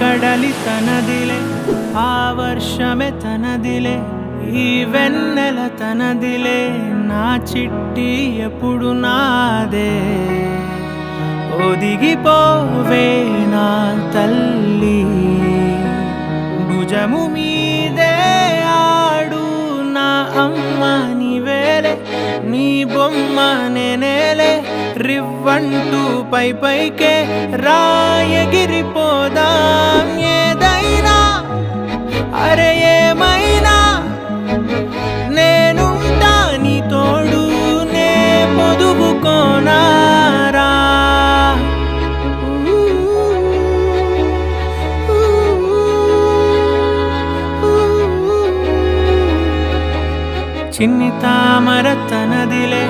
కడలి తనదిలే, ఆ వర్షమే తనదిలే, ఈ వెన్నెల తనదిలే, నా చిట్టి ఎప్పుడు నాదే. ఒదిగిపోవే నా తల్లి, భుజము మీదే ఆడు నా అమ్మ నీవేలే, నీ బొమ్మ నేనేలే, రివ్వంటూ పై పైకే రాయగిరిపోదాం. ఏదైనా అరే ఏమైనా నేనుంటా నీ తోడు, నే పొదుగుకోనారా. చిన్ని తామర తనదిలే,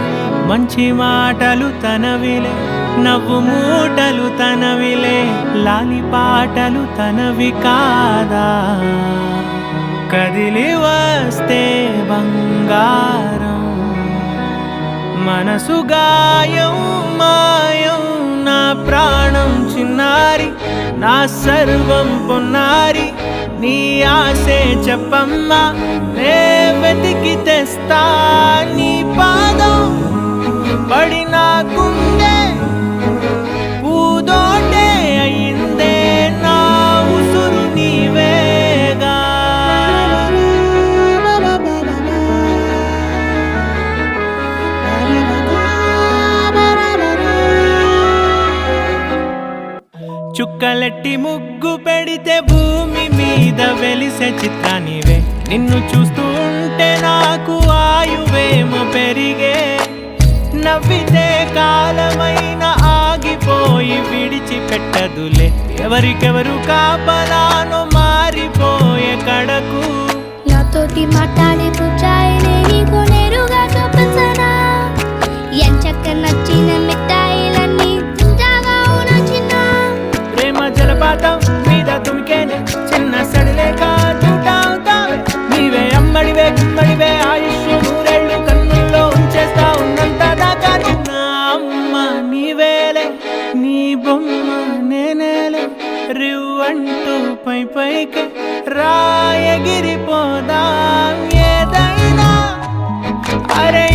మంచి మాటలు తనవిలే, నవ్వు మూటలు తనవిలే, లాలి పాటలు తనవి కాదా. కదిలి వస్తే బంగారం, మనసు గాయం మాయం, నా ప్రాణం చిన్నారి, నా సర్వం పొన్నారి, నీ ఆశే చెప్పమ్మా, నే వెతికి తెస్తా నీ పాదం. పడి నాకుండే పూదోటే అయిందే, నా ఉసురు నీవేగా. చుక్కలెట్టి ముగ్గు పెడితే భూమి మీద వెలిసే చిత్రానివే, నిన్ను చూస్తూ ఉంటే నాకు ఆయువేమో పెరిగే. నవ్వితే కాలమైన ఆగిపోయి విడిచిపెట్టదులే, ఎవరికెవరు కాపలానో మారిపోయే కడకు. నాతోటి మాట్లాడే పుచ్చాయినే నీకు నేరుగా చూపించనా, ఎంచక్క నచ్చిన మిఠాయిలన్నీ తింటాగా నచ్చిన. ప్రేమ జలపాతం మీద తుమికేనే, చిన్న సడిలేక చూటావుతావే, నీవే అమ్మడివే గుమ్మడివే, ఆయుష్ నూరేళ్ళు కన్నుల్లో ఉంచేస్తా ఉన్నంత దాకా. నా అమ్మ నీవేలే, నీ బొమ్మ నేనేలే, రివ్వంటూ పై పైకి రాయగిరిపోదాం. ఏదైనా అరే